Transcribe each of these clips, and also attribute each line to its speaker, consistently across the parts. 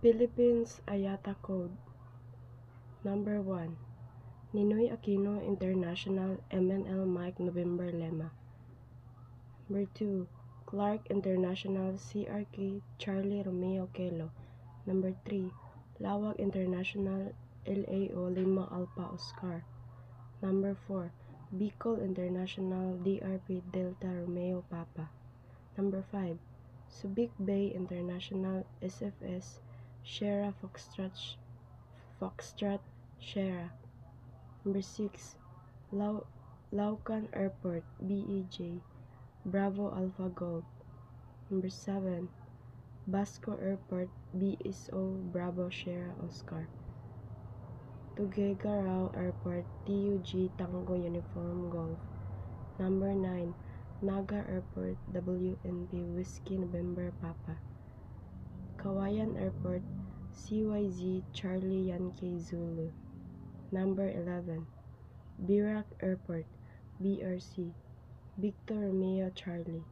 Speaker 1: Philippines IATA Code. Number 1. Ninoy Aquino International MNL Mike November Lema. Number 2. Clark International CRK Charlie Romeo Kilo. Number 3. Lawag International LAO Lima Alpha Oscar. Number 4. Bicol International DRP Delta Romeo Papa. Number 5. Subic Bay International SFS Sierra Foxtrot Sierra. Number 6. Laucan Airport BEJ Bravo Alpha Golf. Number 7. Basco Airport BSO Bravo Sierra Oscar. Tuguegarao Airport TUG Tango Uniform Golf. Number 9. Naga Airport WNP Whiskey November Papa. Kawayan Airport CYZ Charlie Yankee Zulu. Number 11. Birac Airport BRC Victor Romeo Charlie.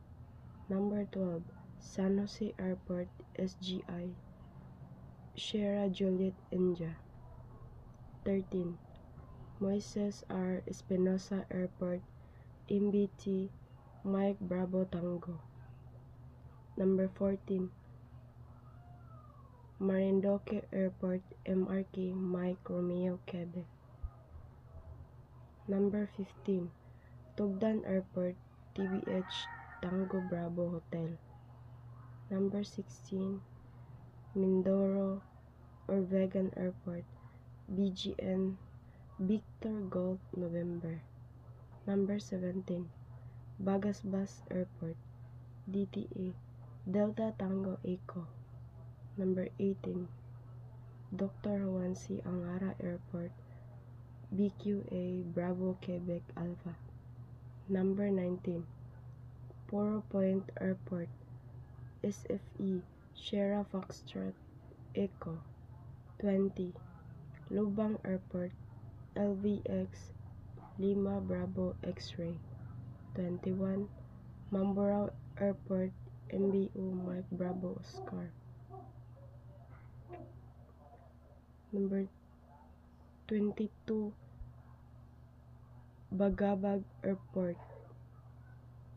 Speaker 1: Number 12. San Jose Airport SGI Sierra Juliet India. 13. Moises R. Espinosa Airport MBT Mike Bravo Tango. Number 14. Marindoque Airport MRK Mike Romeo Quebec. Number 15. Tugdan Airport TBH Tango Bravo Hotel. Number 16. Mindoro or Vegan Airport BGN Victor Golf November. Number 17. Bagasbas Airport DTA Delta Tango Eco. Number 18. Dr. Juan C. Angara Airport BQA Bravo Quebec Alpha. Number 19. Poro Point Airport SFE Sierra Foxtrot Echo. 20. Lubang Airport LVX Lima Bravo X-Ray. 21. Mamburao Airport MBO Mike Bravo Oscar. Number 22. Bagabag Airport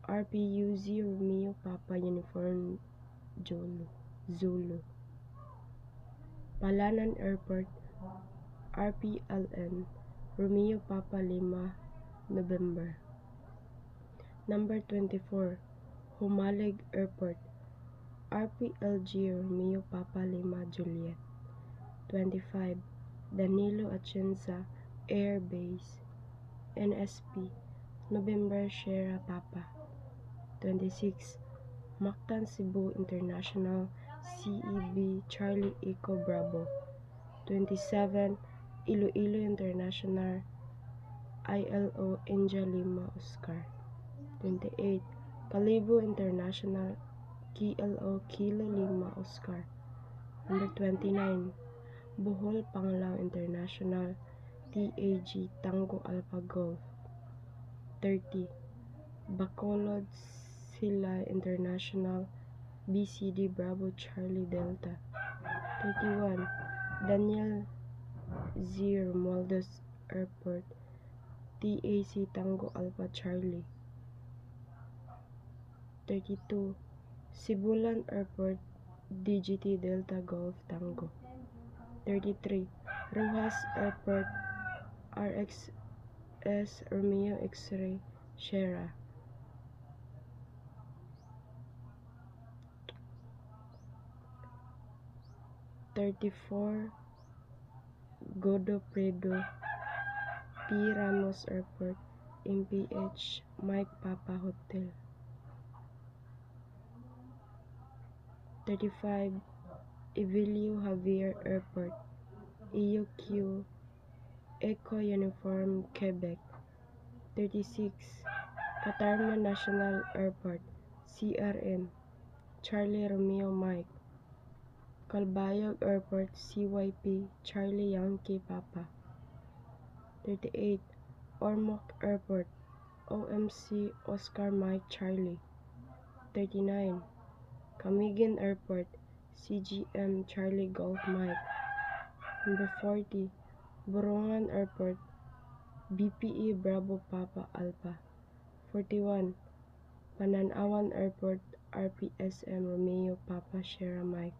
Speaker 1: RPUZ Romeo Papa Uniform Zulu. Palanan Airport RPLN Romeo Papa Lima November. Number 24. Humalig Airport RPLG Romeo Papa Lima Juliet. 25. Danilo Atienza Air Base NSP November Sierra Papa. 26. Mactan Cebu International CEB Charlie Eco Bravo. 27. Iloilo International ILO India Lima Oscar. 28. Calibo International KLO Kilo Lima Oscar. Number 29. Bohol Panglao International TAG Tango Alpha Golf. 30. Bacolod Sila International BCD Bravo Charlie Delta. 31. Daniel Z. Romualdez Airport TAC Tango Alpha Charlie. 32. Sibulan Airport DGT Delta Golf Tango. 33. Rojas Airport RXS Romeo X-Ray Sierra. 34. Godofredo P. Ramos Airport MPH Mike Papa Hotel. 35. Evelio Javier Airport EUQ Eco Uniform Quebec. 36. Catarman National Airport CRN Charlie Romeo Mike. Calbayog Airport CYP Charlie Yankee Papa. 38. Ormoc Airport OMC Oscar Mike Charlie. 39. Camiguin Airport CGM Charlie Golf Mike. Number 40, Borongan Airport, BPE Bravo Papa Alpha. 41, Pananawan Airport, RPSM Romeo Papa Sierra Mike.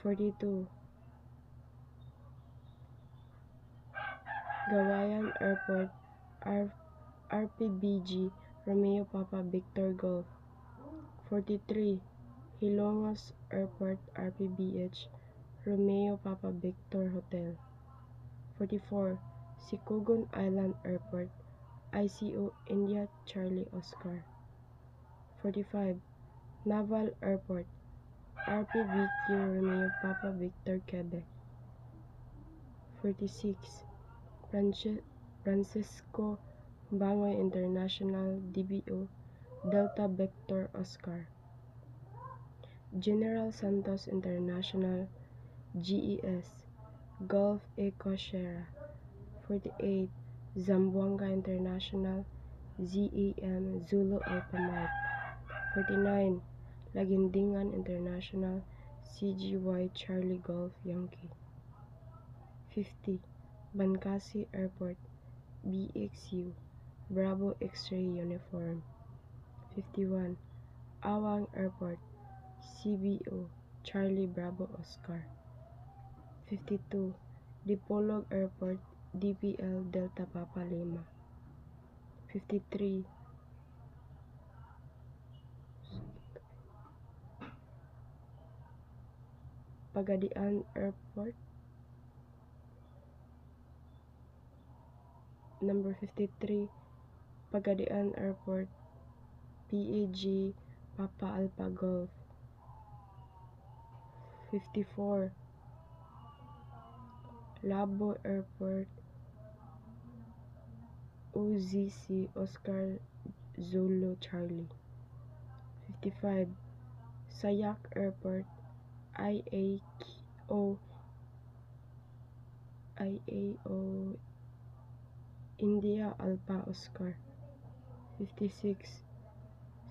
Speaker 1: 42, Gawayan Airport, RPBG Romeo Papa Victor Golf. 43, Hilongos Airport, RPBH Romeo Papa Victor Hotel. 44, Sikugon Island Airport, ICO India Charlie Oscar. 45, Naval Airport, RPVQ Romeo Papa Victor Quebec. 46, Francisco Bangoy International DBO Delta Vector Oscar. General Santos International GES Gulf Echo Sierra. 48, Zamboanga International ZEM Zulu Alpha Mike. 49, Lagindingan International CGY Charlie Golf Yankee. 50, Bancasi Airport BXU Bravo X-ray Uniform. 51, Awang Airport CBO Charlie Bravo Oscar. 52, Dipolog Airport DPL Delta Papa Lima. 53, Pagadian Airport. Number 53, Pagadian Airport PAG Papa Alpha Golf. 54, Labo Airport OZC Oscar Zulu Charlie. 55, Sayak Airport IAO India Alpha Oscar. 56,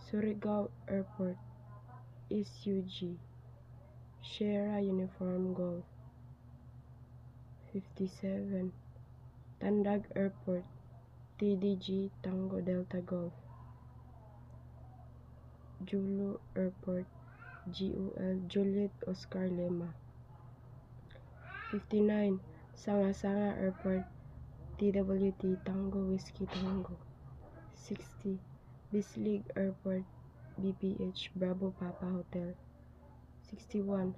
Speaker 1: Surigao Airport SUG Sierra Uniform Golf. 57, Tandag Airport TDG Tango Delta Golf. Julu Airport GUL Juliet Oscar Lima. 59, Sanga Airport TWT Tango Whiskey Tango. 60, Bislig Airport BPH Bravo Papa Hotel. 61,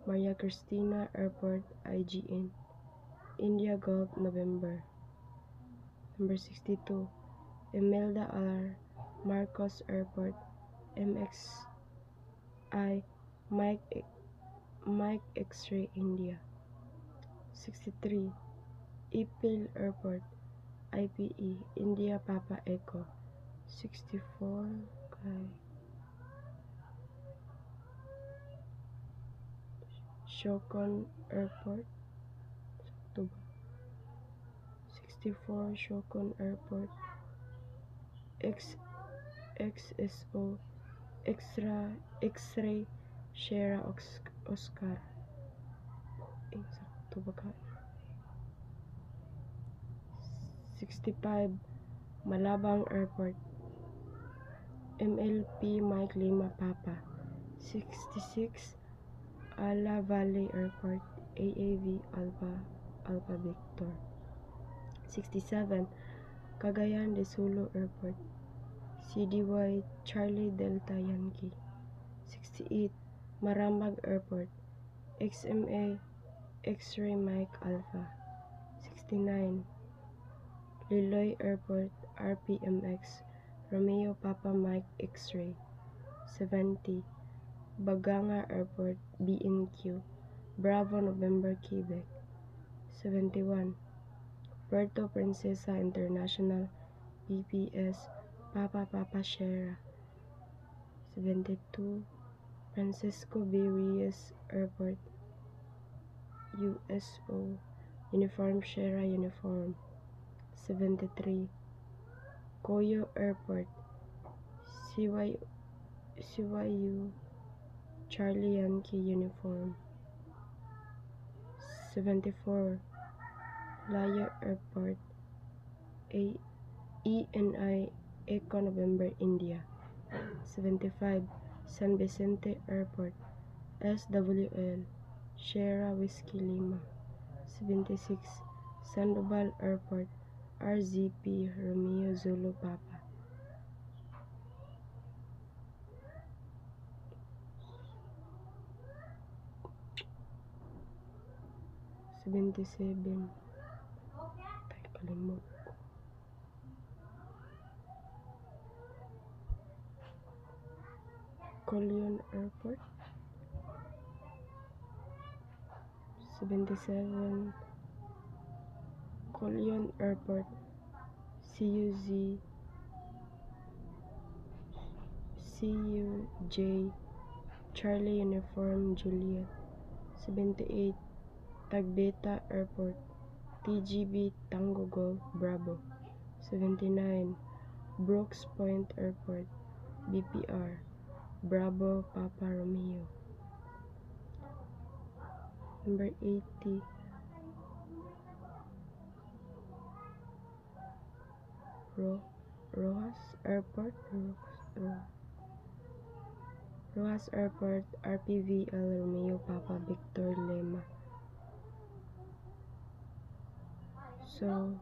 Speaker 1: Maria Cristina Airport IGN India Golf November. Number 62, Imelda R. Marcos Airport MXI Mike X-ray India. 63, Ipil Airport IPE India Papa Echo. 64, Shokon Airport. 64, Shokon Airport XSO X-ray Sierra Oscar. 65, Malabang Airport MLP Mike Lima Papa. 66, Ala Valley Airport AAV Alpha Victor. 67, Cagayan de Sulu Airport CDY Charlie Delta Yankee. 68, Marambag Airport XMA X-ray Mike Alpha. 69, Liloy Airport RPMX Romeo Papa Mike X-ray. 70, Baganga Airport BNQ Bravo November Quebec. 71, Puerto Princesa International BPS Papa Sierra. 72, Francisco B. Reyes Airport USO Uniform Sierra Uniform. 73, COYO Airport CYU Charlie Yankee uniform. 74. Laya Airport, ENI Echo November India. 75. San Vicente Airport, SWL Sierra Whiskey Lima. 76. Sandoval Airport, RZP Romeo Zulu Papa. 77. Kalimot. Collion Airport. 77. Collion Airport, CUJ Charlie Uniform Juliet. 78. Tagbeta Airport, TGB Tango Golf Bravo. 79. Brooks Point Airport, BPR Bravo Papa Romeo. Number 80. Rojas Airport, Rojas Airport, RPVL Romeo Papa Victor Lema. So,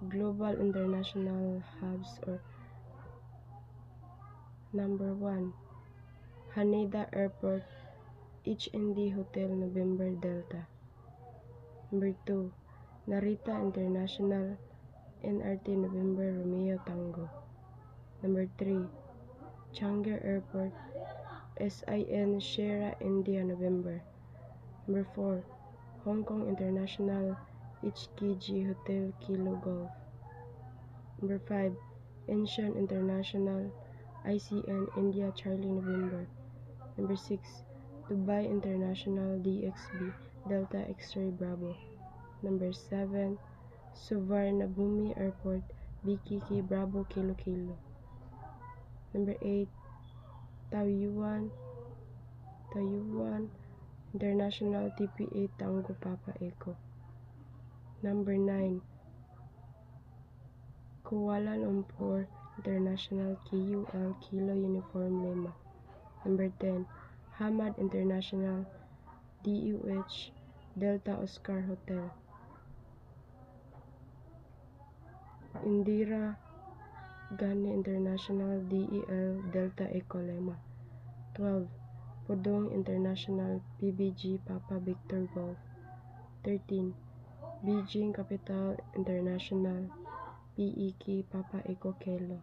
Speaker 1: global international hubs or number 1. Haneda Airport, HND Hotel November Delta. Number 2. Narita International, NRT November Romeo Tango. Number 3. Changi Airport, SIN Sierra India November. Number 4. Hong Kong International, HKG Hotel Kilo Golf. Number 5. Incheon International, ICN India Charlie November. Number 6. Dubai International, DXB Delta X-Ray Bravo. Number 7. Suvarnabhumi Airport, BKK Bravo Kilo Kilo. Number 8. Taoyuan International, TPA Tango Papa Echo. Number 9. Kuala Lumpur International, KUL Kilo Uniform Lima. Number 10. Hamad International, DUH Delta Oscar Hotel. Indira Gandhi International, DEL Delta Echo Lima. 12. Pudong International, PBG Papa Victor Golf. 13. Beijing Capital International, PEK Papa Echo Kilo.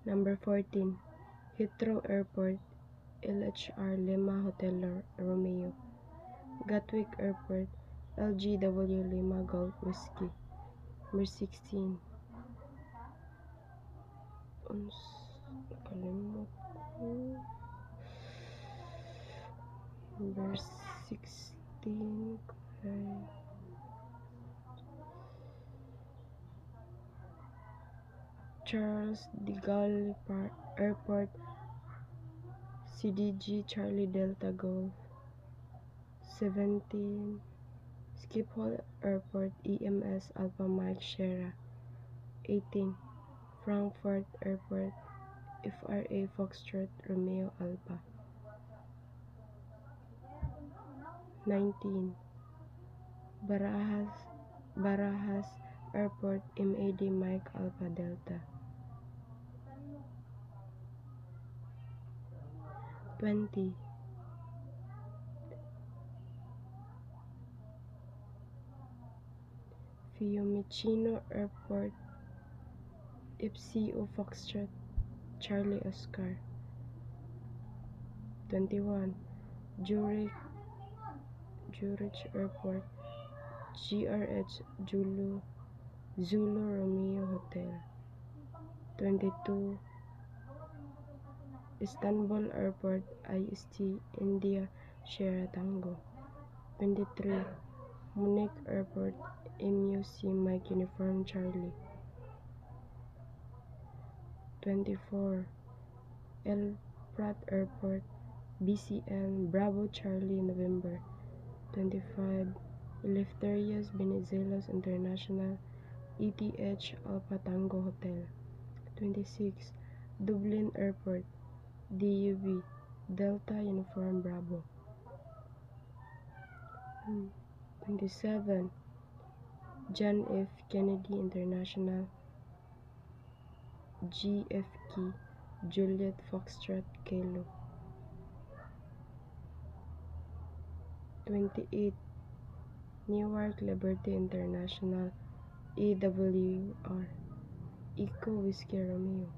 Speaker 1: Number 14. Heathrow Airport, LHR Lima Hotel Romeo. Gatwick Airport, LGW Lima Golf Whiskey. Number 16. Kalimot ko. Number 16. Charles de Gaulle Airport, CDG Charlie Delta Golf. 17. Schiphol Airport, EMS Alpha Mike Sierra. 18. Frankfurt Airport, FRA Foxtrot Romeo Alpha. 19. Barajas Airport, MAD Mike Alpha Delta. 20. Fiumicino Airport, FCO Foxtrot Charlie Oscar. 21. Zurich Airport, GRH Zulu Romeo Hotel. 22. Istanbul Airport, IST India Sierra Tango. 23. Munich Airport, MUC Mike Uniform Charlie. 24. El Prat Airport, BCN Bravo Charlie November. 25. Eleftherios Venizelos International, ETH Alpha Tango Hotel. 26. Dublin Airport, DUV Delta Uniform Bravo. 27. John F. Kennedy International, GFK Juliet Foxtrot Kilo. 28. Newark Liberty International, EWR Eco Whiskey Romeo.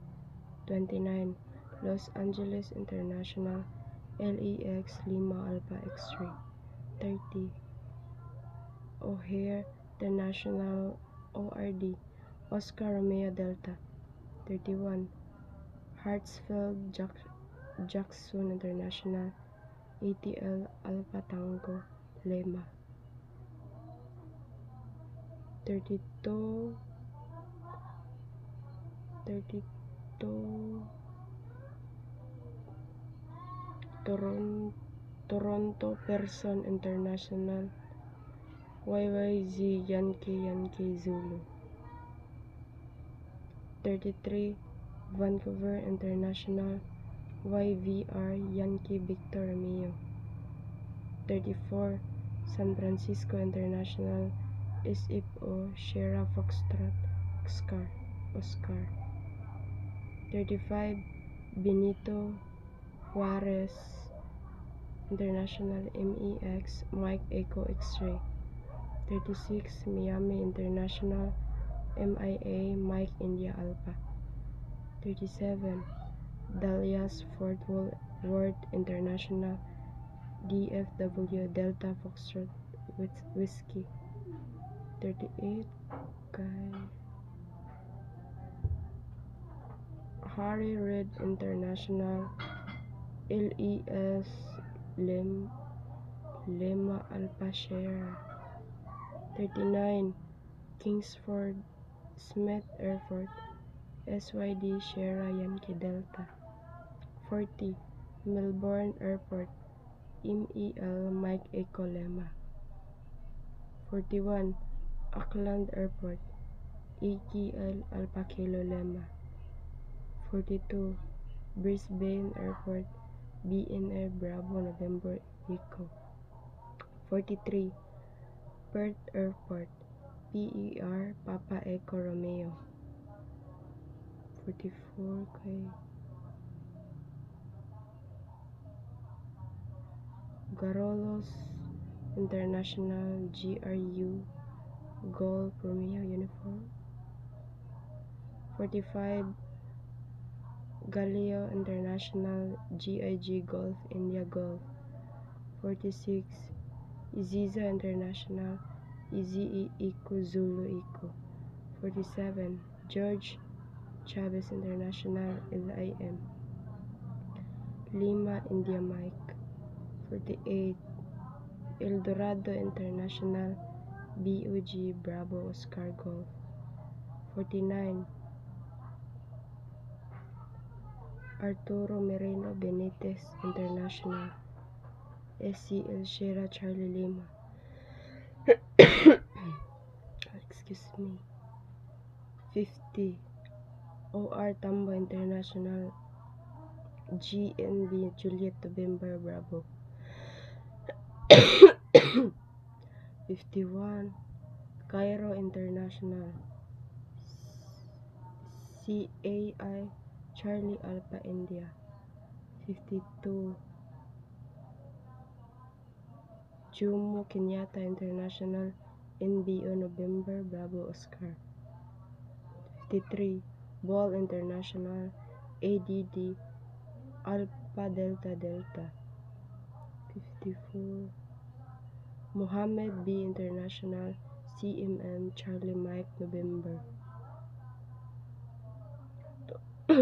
Speaker 1: 29. Los Angeles International, LEX Lima Alpha X-Ray. 30. O'Hare International, ORD Oscar Romeo Delta. 31. Hartsfield Jackson International, ATL Alpha Tango Lima. 32. Toronto Pearson International, YYZ Yankee Zulu. 33. Vancouver International, YVR Yankee Victor Romeo. 34. San Francisco International, SFO Sierra Foxtrot Oscar. 35. Benito Juarez International, MEX Mike Echo X-Ray. 36. Miami International, MIA Mike India Alpha. 37. Dallas Fort Worth International, DFW Delta Foxtrot Whiskey. 38. Harry Reid International, LES Lima Alpha Sierra. 39. Kingsford Smith Airport, SYD Sierra Yankee Delta. 40. Melbourne Airport, MEL Mike Echo Lima. 41. Auckland Airport, AKL Alpha Kilo Lima. 42. Brisbane Airport, BNR Bravo November Echo. 43. Perth Airport, PER Papa Echo Romeo. 44 Garolos International, GRU Golf Romeo Uniform. 45. Galileo International, GIG Golf India Golf. 46. Iziza International, EZE Eco Zulu Eco. 47. George Chavez International, LIM Lima India Mike. 48. El Dorado International, BOG Bravo Oscar Golf. 49. Arturo Merino Benitez International, SCL Sierra Charlie Lima. Excuse me. 50. OR Tambo International, GNB Juliet November Bravo. 51. Cairo International, CAI Charlie Alpha India. 52. Jomo Kenyatta International, NBO November Bravo Oscar. 53. Ball International, ADD Alpha Delta Delta. 54. Mohammed B International, CMM Charlie Mike November.